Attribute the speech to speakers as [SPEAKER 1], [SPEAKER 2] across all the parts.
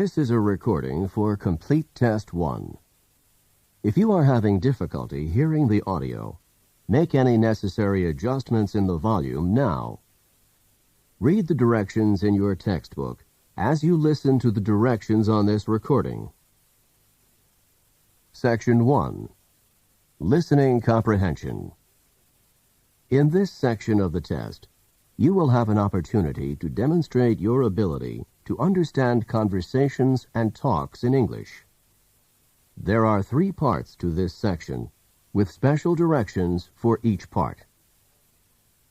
[SPEAKER 1] This is a recording for Complete Test 1. If you are having difficulty hearing the audio, make any necessary adjustments in the volume now. Read the directions in your textbook as you listen to the directions on this recording. Section 1. Listening Comprehension. In this section of the test, you will have an opportunity to demonstrate your ability to understand conversations and talks in English. There are 3 parts to this section, with special directions for each part.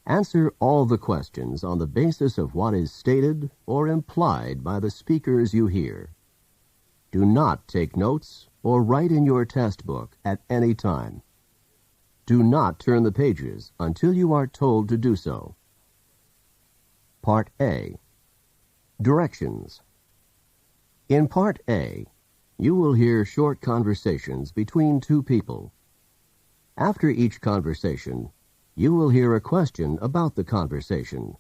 [SPEAKER 1] Answer all the questions on the basis of what is stated or implied by the speakers you hear. Do not take notes or write in your test book at any time. Do not turn the pages until you are told to do so. Part A. Directions. In Part A, you will hear short conversations between 2 people. After each conversation, you will hear a question about the conversation.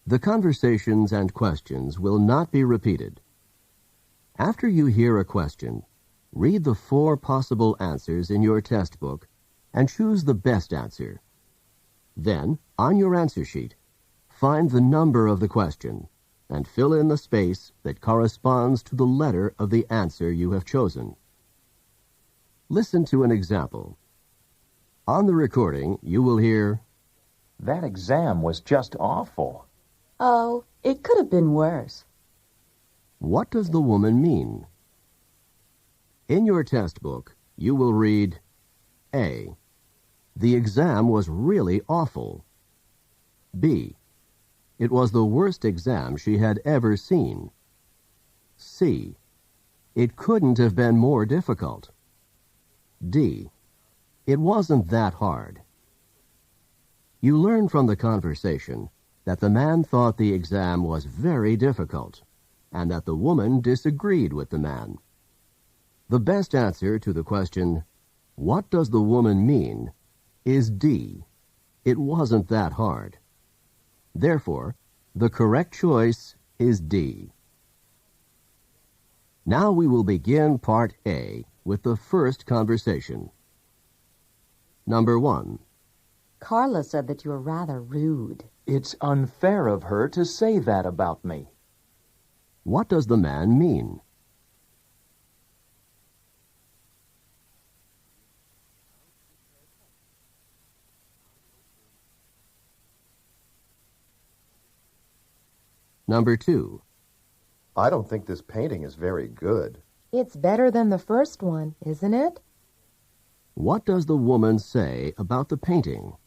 [SPEAKER 1] The conversations and questions will not be repeated. After you hear a question, read the 4 possible answers in your test book and choose the best answer. Then, on your answer sheet, find the number of the question and fill in the space that corresponds to the letter of the answer you have chosen. Listen to an example. On the recording, you will hear,
[SPEAKER 2] "That exam was just awful."
[SPEAKER 3] "Oh, it could have been worse."
[SPEAKER 1] What does the woman mean? In your test book, you will read, A. The exam was really awful. B. It was the worst exam she had ever seen. C. It couldn't have been more difficult. D. It wasn't that hard. You learn from the conversation that the man thought the exam was very difficult and that the woman disagreed with the man. The best answer to the question, "What does the woman mean?" is D. It wasn't that hard. Therefore, the correct choice is D. Now we will begin Part A with the first conversation. Number 1.
[SPEAKER 3] Carla said that you were rather rude.
[SPEAKER 2] It's unfair of her to say that about me.
[SPEAKER 1] What does the man mean? Number 2.
[SPEAKER 4] I don't think this painting is very good.
[SPEAKER 5] It's better than the first one, isn't it?
[SPEAKER 1] What does the woman say about the painting?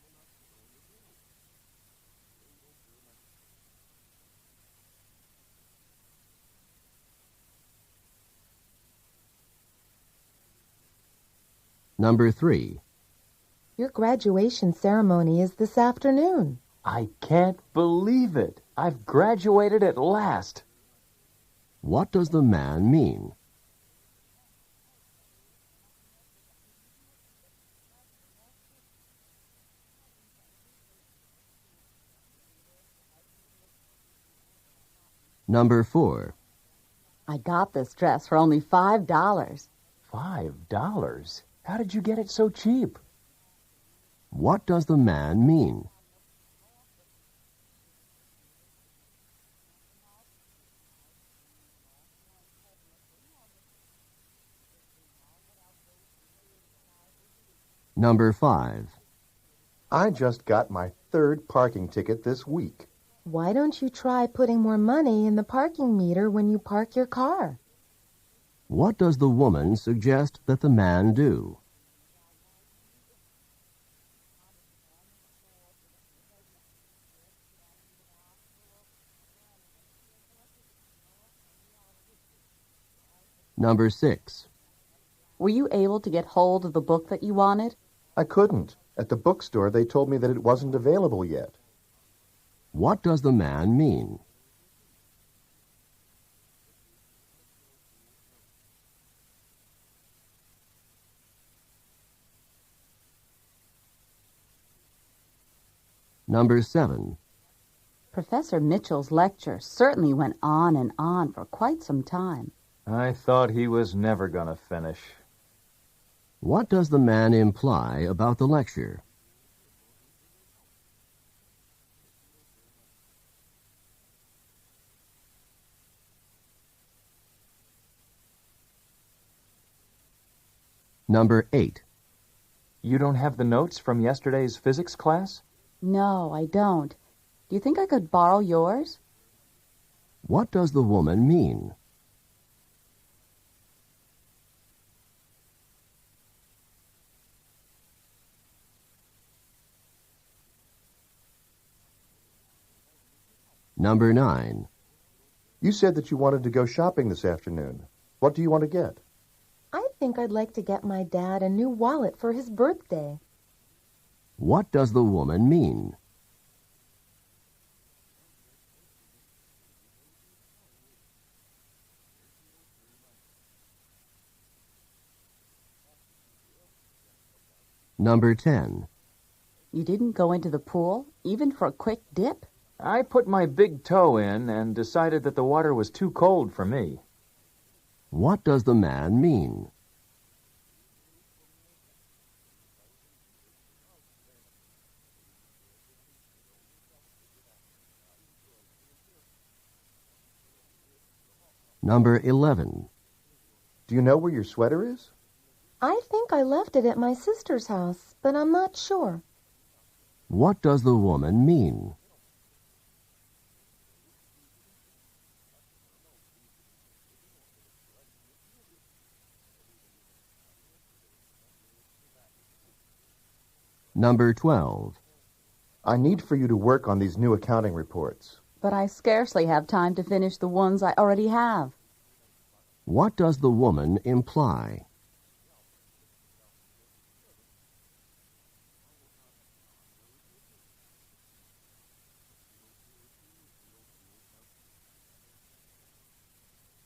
[SPEAKER 1] Number 3.
[SPEAKER 5] Your graduation ceremony is this afternoon.
[SPEAKER 2] I can't believe it. I've graduated at last.
[SPEAKER 1] What does the man mean? Number 4.
[SPEAKER 3] I got this dress for only $5.
[SPEAKER 2] $5? How did you get it so cheap?
[SPEAKER 1] What does the man mean? Number 5.
[SPEAKER 4] I just got my 3rd parking ticket this week.
[SPEAKER 5] Why don't you try putting more money in the parking meter when you park your car?
[SPEAKER 1] What does the woman suggest that the man do? Number 6.
[SPEAKER 3] Were you able to get hold of the book that you wanted?
[SPEAKER 4] I couldn't. At the bookstore, they told me that it wasn't available yet.
[SPEAKER 1] What does the man mean? Number 7.
[SPEAKER 3] Professor Mitchell's lecture certainly went on and on for quite some time.
[SPEAKER 2] I thought he was never going to finish.
[SPEAKER 1] What does the man imply about the lecture? Number 8.
[SPEAKER 2] You don't have the notes from yesterday's physics class?
[SPEAKER 3] No, I don't. Do you think I could borrow yours?
[SPEAKER 1] What does the woman mean? Number 9.
[SPEAKER 4] You said that you wanted to go shopping this afternoon. What do you want to get?
[SPEAKER 5] I think I'd like to get my dad a new wallet for his birthday.
[SPEAKER 1] What does the woman mean? Number 10.
[SPEAKER 3] You didn't go into the pool, even for a quick dip?
[SPEAKER 2] I put my big toe in and decided that the water was too cold for me.
[SPEAKER 1] What does the man mean? Number 11.
[SPEAKER 4] Do you know where your sweater is?
[SPEAKER 5] I think I left it at my sister's house, but I'm not sure.
[SPEAKER 1] What does the woman mean? Number 12.
[SPEAKER 4] I need for you to work on these new accounting reports.
[SPEAKER 3] But I scarcely have time to finish the ones I already have.
[SPEAKER 1] What does the woman imply?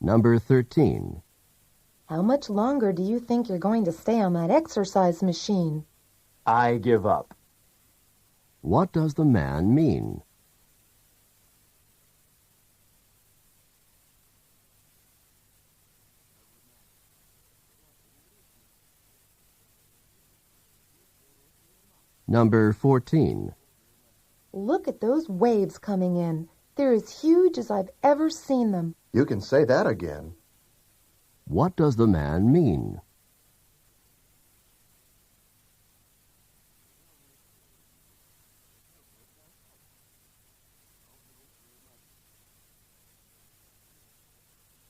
[SPEAKER 1] Number 13.
[SPEAKER 5] How much longer do you think you're going to stay on that exercise machine?
[SPEAKER 2] I give up.
[SPEAKER 1] What does the man mean? Number 14.
[SPEAKER 5] Look at those waves coming in. They're as huge as I've ever seen them.
[SPEAKER 4] You can say that again.
[SPEAKER 1] What does the man mean?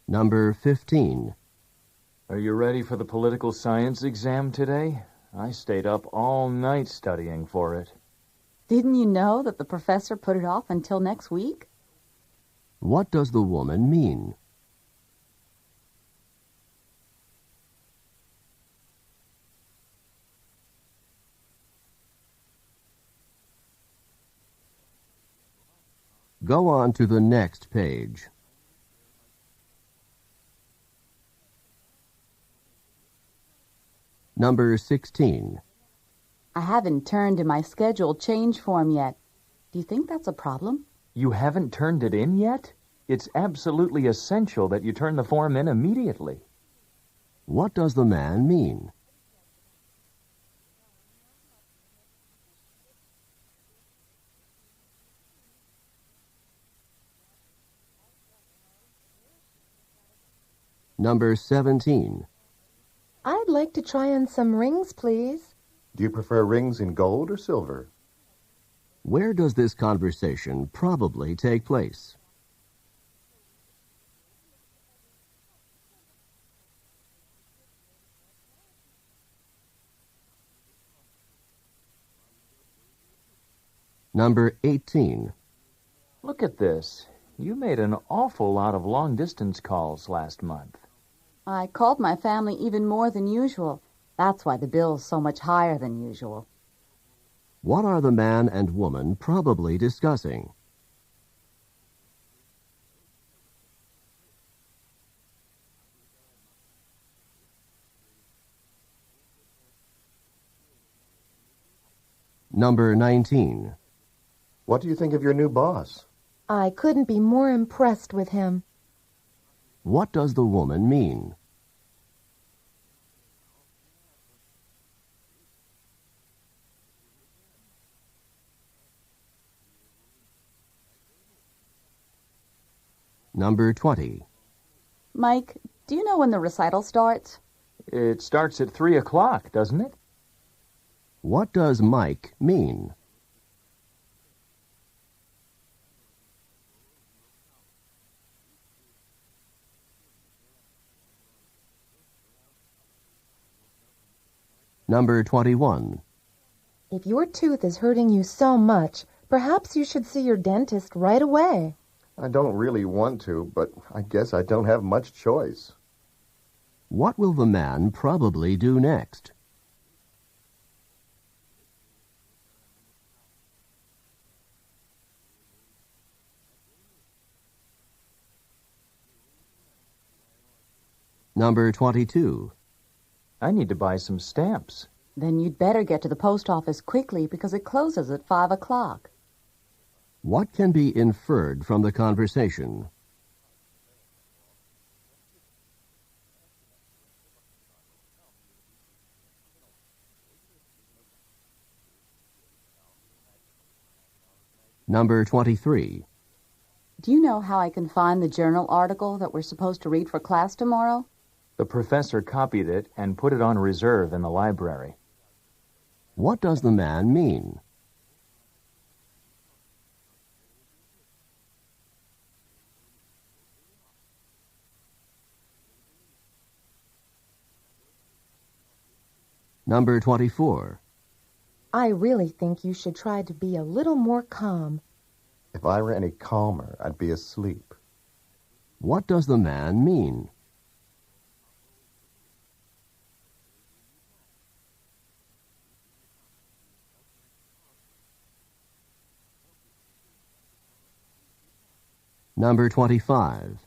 [SPEAKER 1] Number 15.
[SPEAKER 2] Are you ready for the political science exam today? I stayed up all night studying for it.
[SPEAKER 3] Didn't you know that the professor put it off until next week?
[SPEAKER 1] What does the woman mean? Go on to the next page. Number 16.
[SPEAKER 3] I haven't turned in my schedule change form yet. Do you think that's a problem?
[SPEAKER 2] You haven't turned it in yet? It's absolutely essential that you turn the form in immediately.
[SPEAKER 1] What does the man mean? Number 17.
[SPEAKER 5] I'd like to try on some rings, please.
[SPEAKER 4] Do you prefer rings in gold or silver?
[SPEAKER 1] Where does this conversation probably take place? Number 18.
[SPEAKER 2] Look at this. You made an awful lot of long-distance calls last month.
[SPEAKER 3] I called my family even more than usual. That's why the bill's so much higher than usual.
[SPEAKER 1] What are the man and woman probably discussing? Number 19.
[SPEAKER 4] What do you think of your new boss?
[SPEAKER 5] I couldn't be more impressed with him.
[SPEAKER 1] What does the woman mean? Number 20.
[SPEAKER 3] Mike, do you know when the recital starts?
[SPEAKER 2] It starts at 3 o'clock, doesn't it?
[SPEAKER 1] What does Mike mean? Number 21.
[SPEAKER 5] If your tooth is hurting you so much, perhaps you should see your dentist right away.
[SPEAKER 4] I don't really want to, but I guess I don't have much choice.
[SPEAKER 1] What will the man probably do next? Number 22.
[SPEAKER 2] I need to buy some stamps.
[SPEAKER 3] Then you'd better get to the post office quickly because it closes at 5 o'clock.
[SPEAKER 1] What can be inferred from the conversation? Number 23.
[SPEAKER 3] Do you know how I can find the journal article that we're supposed to read for class tomorrow?
[SPEAKER 2] The professor copied it and put it on reserve in the library.
[SPEAKER 1] What does the man mean? Number 24.
[SPEAKER 5] I really think you should try to be a little more calm.
[SPEAKER 4] If I were any calmer, I'd be asleep.
[SPEAKER 1] What does the man mean? Number 25.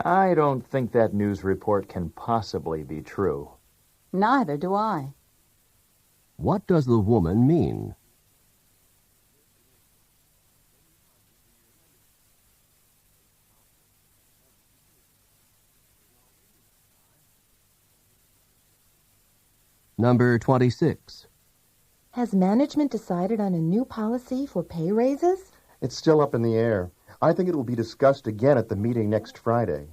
[SPEAKER 2] I don't think that news report can possibly be true.
[SPEAKER 3] Neither do I.
[SPEAKER 1] What does the woman mean? Number 26.
[SPEAKER 5] Has management decided on a new policy for pay raises?
[SPEAKER 4] It's still up in the air. I think it will be discussed again at the meeting next Friday.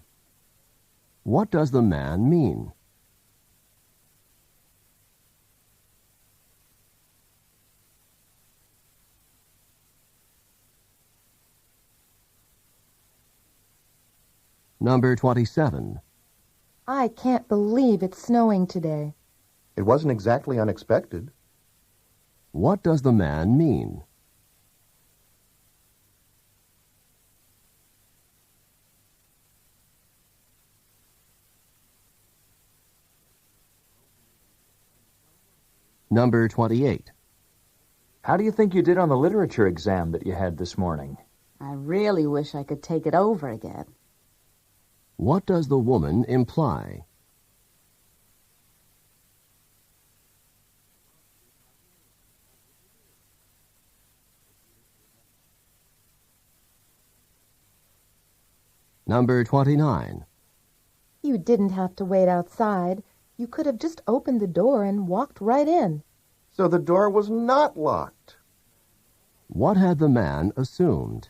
[SPEAKER 1] What does the man mean? Number 27.
[SPEAKER 5] I can't believe it's snowing today.
[SPEAKER 4] It wasn't exactly unexpected.
[SPEAKER 1] What does the man mean? Number 28.
[SPEAKER 2] How do you think you did on the literature exam that you had this morning?
[SPEAKER 3] I really wish I could take it over again.
[SPEAKER 1] What does the woman imply? Number 29.
[SPEAKER 5] You didn't have to wait outside. You could have just opened the door and walked right in.
[SPEAKER 4] So the door was not locked.
[SPEAKER 1] What had the man assumed?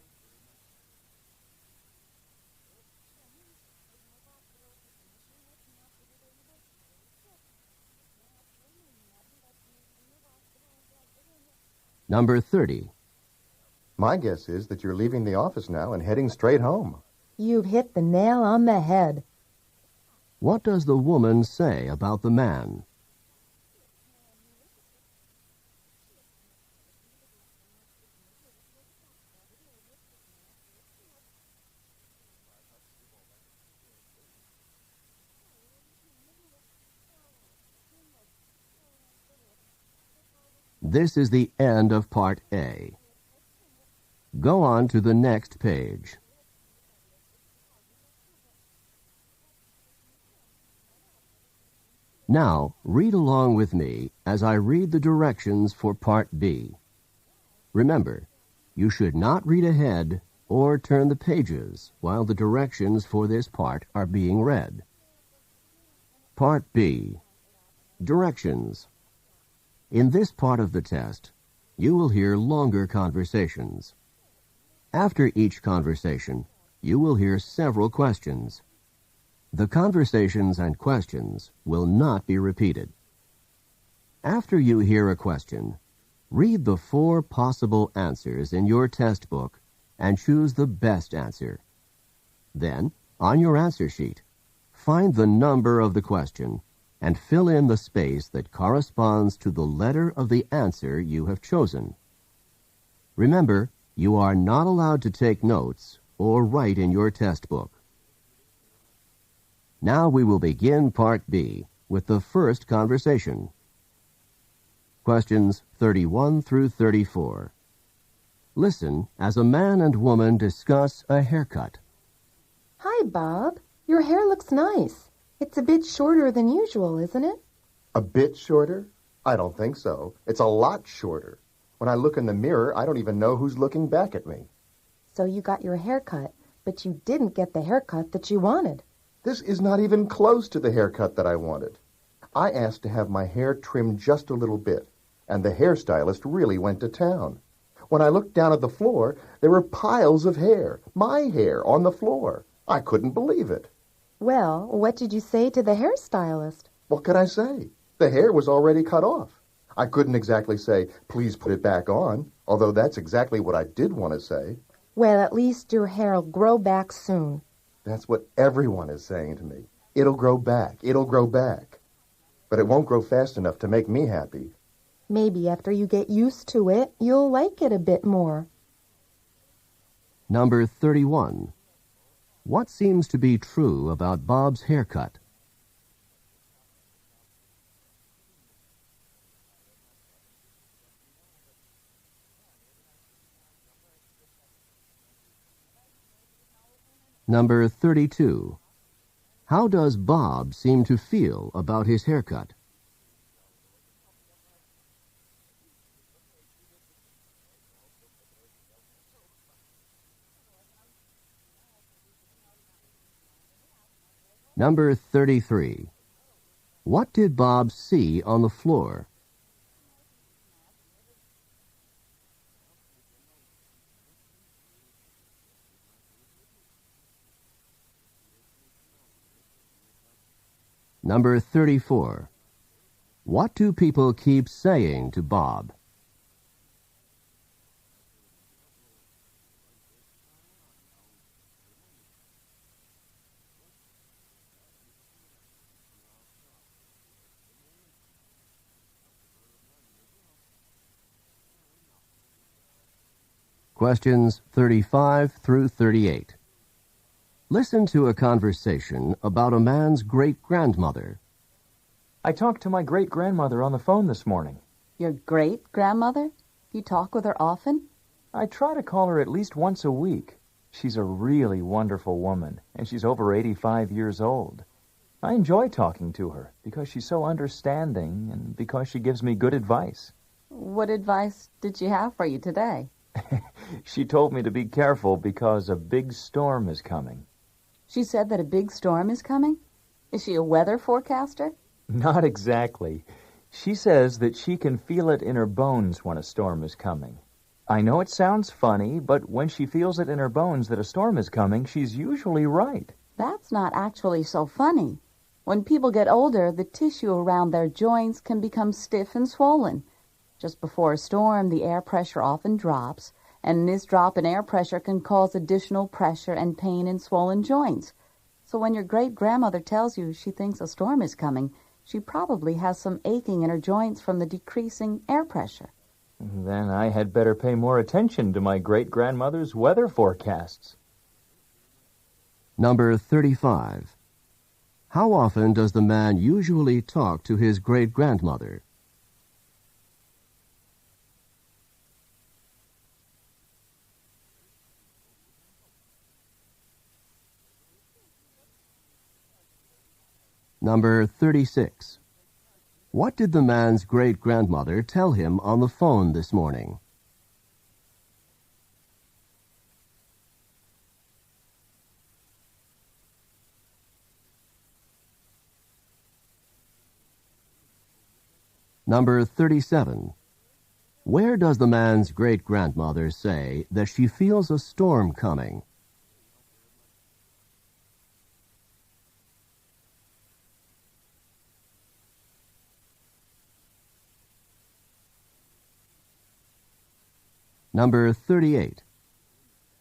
[SPEAKER 1] Number 30.
[SPEAKER 4] My guess is that you're leaving the office now and heading straight home.
[SPEAKER 5] You've hit the nail on the head.
[SPEAKER 1] What does the woman say about the man? This is the end of Part A. Go on to the next page. Now, read along with me as I read the directions for Part B. Remember, you should not read ahead or turn the pages while the directions for this part are being read. Part B. Directions. In this part of the test, you will hear longer conversations. After each conversation, you will hear several questions. The conversations and questions will not be repeated. After you hear a question, read the 4 possible answers in your test book and choose the best answer. Then, on your answer sheet, find the number of the question and fill in the space that corresponds to the letter of the answer you have chosen. Remember, you are not allowed to take notes or write in your test book. Now we will begin Part B with the first conversation. Questions 31 through 34. Listen as a man and woman discuss a haircut.
[SPEAKER 5] Hi, Bob. Your hair looks nice. It's a bit shorter than usual, isn't it?
[SPEAKER 4] A bit shorter? I don't think so. It's a lot shorter. When I look in the mirror, I don't even know who's looking back at me.
[SPEAKER 5] So you got your hair cut, but you didn't get the haircut that you wanted.
[SPEAKER 4] This is not even close to the haircut that I wanted. I asked to have my hair trimmed just a little bit, and the hairstylist really went to town. When I looked down at the floor, there were piles of hair, my hair, on the floor. I couldn't believe it.
[SPEAKER 5] Well, what did you say to the hairstylist?
[SPEAKER 4] What could I say? The hair was already cut off. I couldn't exactly say, please put it back on, although that's exactly what I did want to say.
[SPEAKER 5] Well, at least your hair'll grow back soon.
[SPEAKER 4] That's what everyone is saying to me. It'll grow back. It'll grow back. But it won't grow fast enough to make me happy.
[SPEAKER 5] Maybe after you get used to it, you'll like it a bit more.
[SPEAKER 1] Number 31. What seems to be true about Bob's haircut? Number 32. How does Bob seem to feel about his haircut? Number 33. What did Bob see on the floor? Number 34. What do people keep saying to Bob? Questions 35 through 38. Listen to a conversation about a man's great-grandmother.
[SPEAKER 2] I talked to my great-grandmother on the phone this morning.
[SPEAKER 3] Your great-grandmother? You talk with her often?
[SPEAKER 2] I try to call her at least once a week. She's a really wonderful woman, and she's over 85 years old. I enjoy talking to her because she's so understanding and because she gives me good advice.
[SPEAKER 3] What advice did she have for you today?
[SPEAKER 2] She told me to be careful because a big storm is coming.
[SPEAKER 3] She said that a big storm is coming? Is she a weather forecaster?
[SPEAKER 2] Not exactly. She says that she can feel it in her bones when a storm is coming. I know it sounds funny, but when she feels it in her bones that a storm is coming, she's usually right.
[SPEAKER 3] That's not actually so funny. When people get older, the tissue around their joints can become stiff and swollen. Just before a storm, the air pressure often drops, and this drop in air pressure can cause additional pressure and pain in swollen joints. So when your great-grandmother tells you she thinks a storm is coming, she probably has some aching in her joints from the decreasing air pressure.
[SPEAKER 2] Then I had better pay more attention to my great-grandmother's weather forecasts.
[SPEAKER 1] Number 35. How often does the man usually talk to his great-grandmother? Number 36. What did the man's great-grandmother tell him on the phone this morning? Number 37. Where does the man's great-grandmother say that she feels a storm coming? Number 38.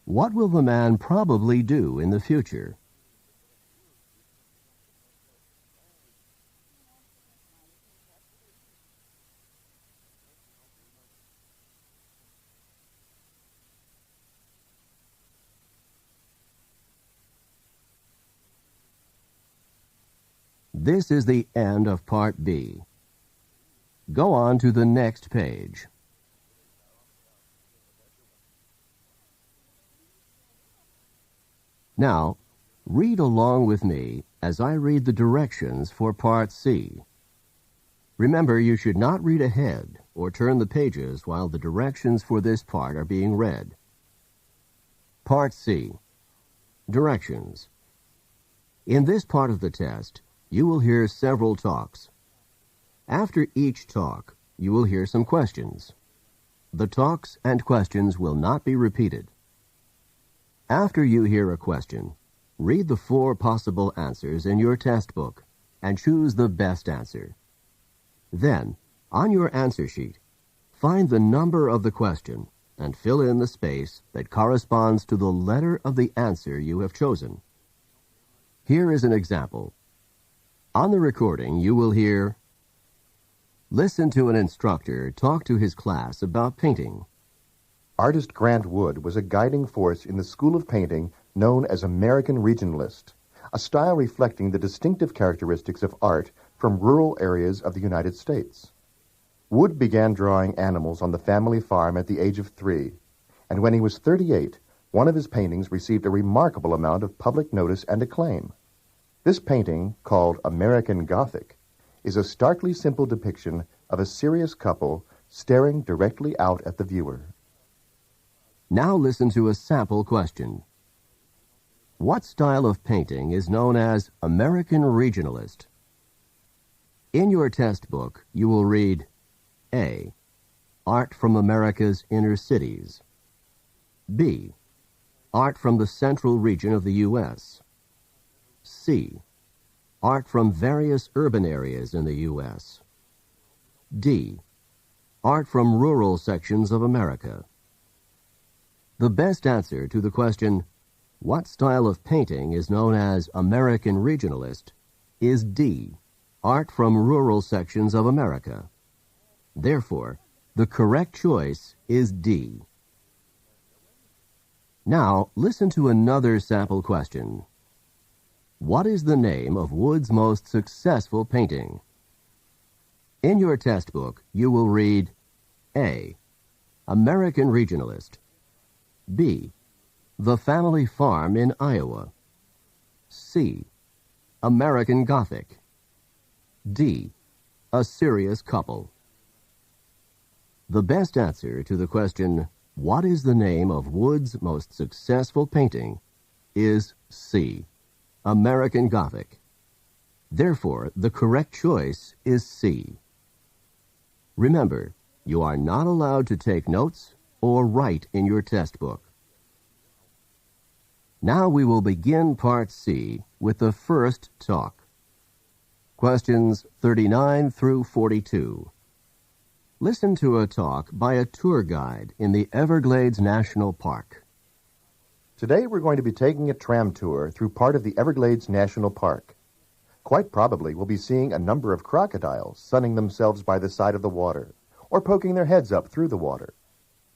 [SPEAKER 1] What will the man probably do in the future? This is the end of Part B. Go on to the next page. Now, read along with me as I read the directions for Part C. Remember, you should not read ahead or turn the pages while the directions for this part are being read. Part C. Directions. In this part of the test, you will hear several talks. After each talk, you will hear some questions. The talks and questions will not be repeated. After you hear a question, read the 4 possible answers in your test book and choose the best answer. Then, on your answer sheet, find the number of the question and fill in the space that corresponds to the letter of the answer you have chosen. Here is an example. On the recording, you will hear, "Listen to an instructor talk to his class about painting."
[SPEAKER 4] Artist Grant Wood was a guiding force in the school of painting known as American Regionalist, a style reflecting the distinctive characteristics of art from rural areas of the United States. Wood began drawing animals on the family farm at the age of 3, and when he was 38, one of his paintings received a remarkable amount of public notice and acclaim. This painting, called American Gothic, is a starkly simple depiction of a serious couple staring directly out at the viewer.
[SPEAKER 1] Now listen to a sample question. What style of painting is known as American Regionalist? In your test book, you will read A. Art from America's inner cities. B. Art from the central region of the U.S. C. Art from various urban areas in the U.S. D. Art from rural sections of America. The best answer to the question, what style of painting is known as American Regionalist, is D. Art from rural sections of America. Therefore, the correct choice is D. Now, listen to another sample question. What is the name of Wood's most successful painting? In your test book, you will read A. American Regionalist. B. The Family Farm in Iowa. C. American Gothic. D. A Serious Couple. The best answer to the question, what is the name of Wood's most successful painting, is C. American Gothic. Therefore, the correct choice is C. Remember, you are not allowed to take notes or write in your test book. Now we will begin Part C with the first talk. Questions 39 through 42. Listen to a talk by a tour guide in the Everglades National Park.
[SPEAKER 4] Today we're going to be taking a tram tour through part of the Everglades National Park. Quite probably we'll be seeing a number of crocodiles sunning themselves by the side of the water, or poking their heads up through the water.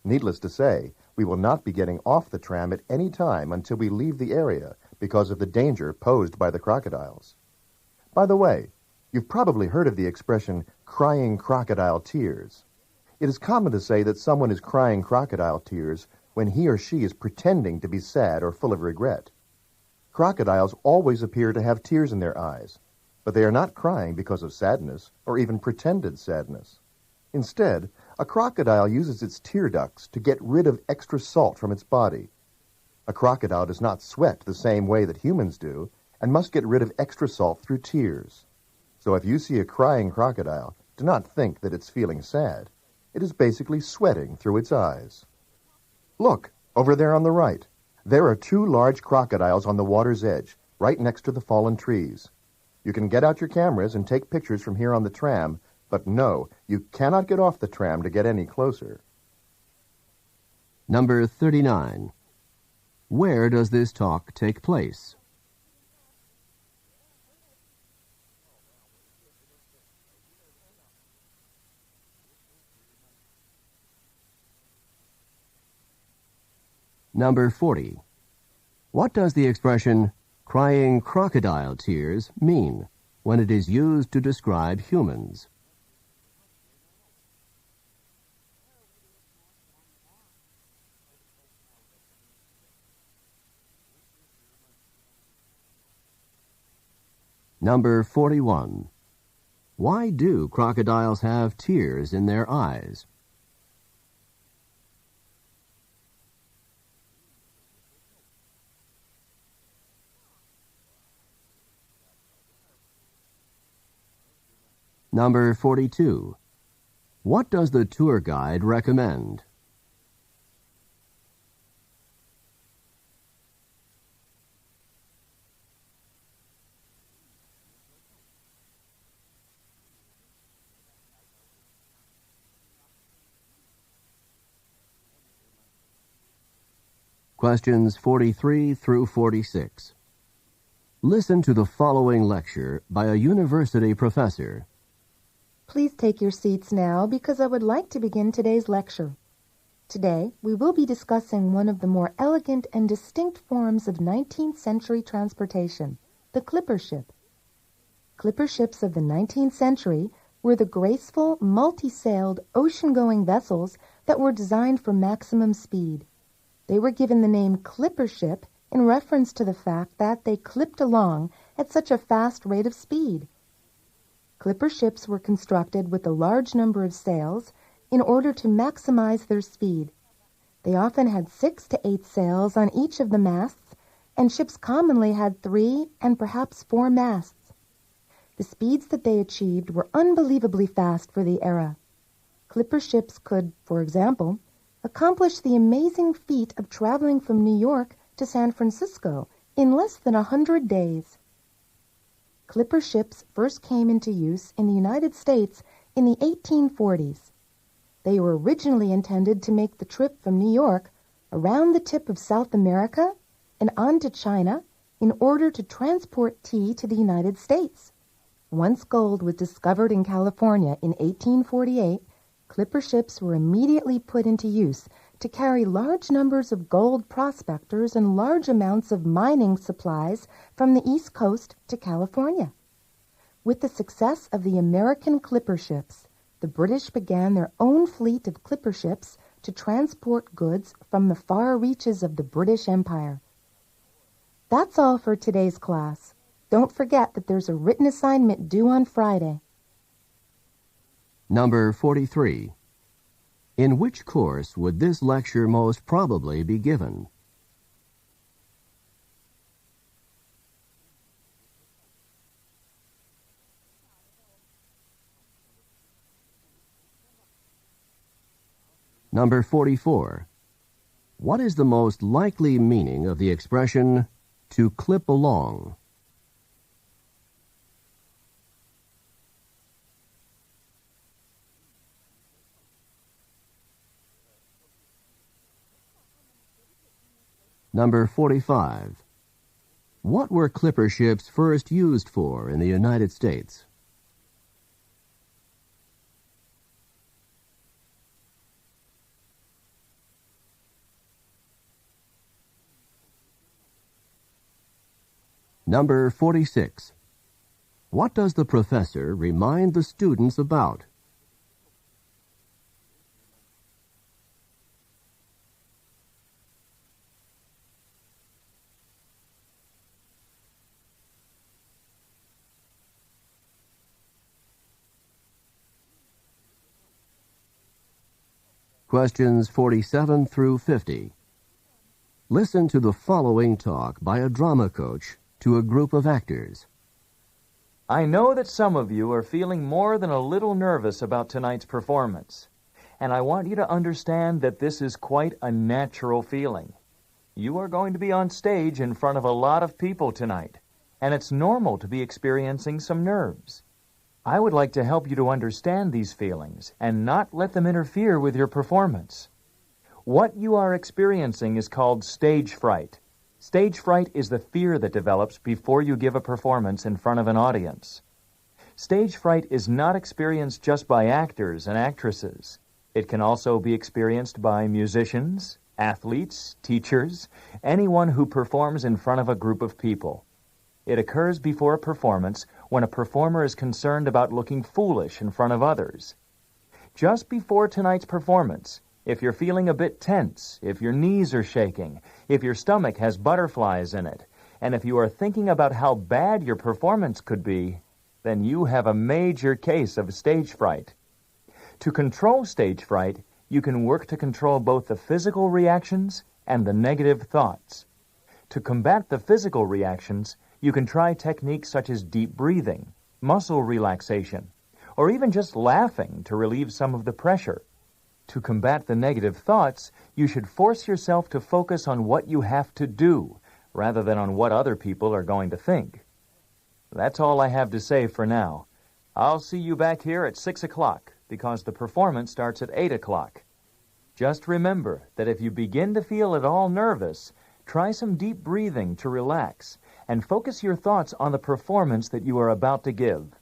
[SPEAKER 4] Needless to say, we will not be getting off the tram at any time until we leave the area because of the danger posed by the crocodiles. By the way, you've probably heard of the expression, crying crocodile tears. It is common to say that someone is crying crocodile tears when he or she is pretending to be sad or full of regret. Crocodiles always appear to have tears in their eyes, but they are not crying because of sadness or even pretended sadness. Instead, a crocodile uses its tear ducts to get rid of extra salt from its body. A crocodile does not sweat the same way that humans do and must get rid of extra salt through tears. So if you see a crying crocodile, Do not think that it's feeling sad. It is basically sweating through its eyes. Look, over there on the right. There are 2 large crocodiles on the water's edge, right next to the fallen trees. You can get out your cameras and take pictures from here on the tram, but no, you cannot get off the tram to get any closer.
[SPEAKER 1] Number 39. Where does this talk take place? Number 40. What does the expression crying crocodile tears mean when it is used to describe humans? Number 41. Why do crocodiles have tears in their eyes? Number 42. What does the tour guide recommend? Questions 43 through 46. Listen to the following lecture by a university professor.
[SPEAKER 5] Please take your seats now because I would like to begin today's lecture. Today, we will be discussing one of the more elegant and distinct forms of 19th century transportation, the clipper ship. Clipper ships of the 19th century were the graceful, multi-sailed, ocean-going vessels that were designed for maximum speed. They were given the name clipper ship in reference to the fact that they clipped along at such a fast rate of speed. Clipper ships were constructed with a large number of sails in order to maximize their speed. They often had 6 to 8 sails on each of the masts, and ships commonly had 3 and perhaps 4 masts. The speeds that they achieved were unbelievably fast for the era. Clipper ships could, for example, accomplish the amazing feat of traveling from New York to San Francisco in less than 100 days. Clipper ships first came into use in the United States in the 1840s. They were originally intended to make the trip from New York around the tip of South America and on to China in order to transport tea to the United States. Once gold was discovered in California in 1848, clipper ships were immediately put into use to carry large numbers of gold prospectors and large amounts of mining supplies from the East Coast to California. With the success of the American clipper ships, the British began their own fleet of clipper ships to transport goods from the far reaches of the British Empire. That's all for today's class. Don't forget that there's a written assignment due on Friday.
[SPEAKER 1] Number 43. In which course would this lecture most probably be given? Number 44. What is the most likely meaning of the expression to clip along? Number 45. What were clipper ships first used for in the United States? Number 46. What does the professor remind the students about? Questions 47 through 50. Listen to the following talk by a drama coach to a group of actors.
[SPEAKER 2] I know that some of you are feeling more than a little nervous about tonight's performance, and I want you to understand that this is quite a natural feeling. You are going to be on stage in front of a lot of people tonight, and it's normal to be experiencing some nerves. I would like to help you to understand these feelings and not let them interfere with your performance. What you are experiencing is called stage fright. Stage fright is the fear that develops before you give a performance in front of an audience. Stage fright is not experienced just by actors and actresses. It can also be experienced by musicians, athletes, teachers, anyone who performs in front of a group of people. It occurs before a performance when a performer is concerned about looking foolish in front of others. Just before tonight's performance, if you're feeling a bit tense, if your knees are shaking, if your stomach has butterflies in it, and if you are thinking about how bad your performance could be, then you have a major case of stage fright. To control stage fright, you can work to control both the physical reactions and the negative thoughts. To combat the physical reactions, you can try techniques such as deep breathing, muscle relaxation, or even just laughing to relieve some of the pressure. To combat the negative thoughts, you should force yourself to focus on what you have to do, rather than on what other people are going to think. That's all I have to say for now. I'll see you back here at 6 o'clock, because the performance starts at 8 o'clock. Just remember that if you begin to feel at all nervous, try some deep breathing to relax, and focus your thoughts on the performance that you are about to give.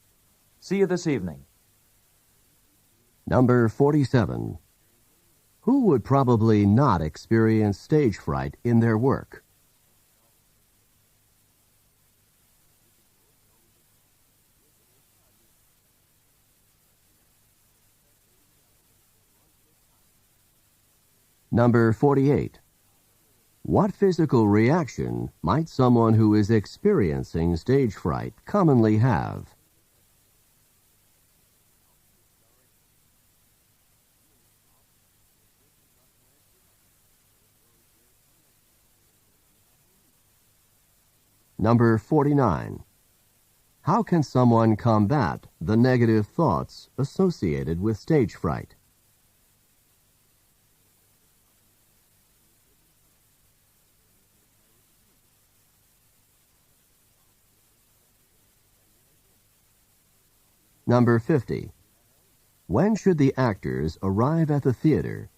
[SPEAKER 2] See you this evening.
[SPEAKER 1] Number 47. Who would probably not experience stage fright in their work? Number 48. What physical reaction might someone who is experiencing stage fright commonly have? Number 49. How can someone combat the negative thoughts associated with stage fright? Number 50. When should the actors arrive at the theater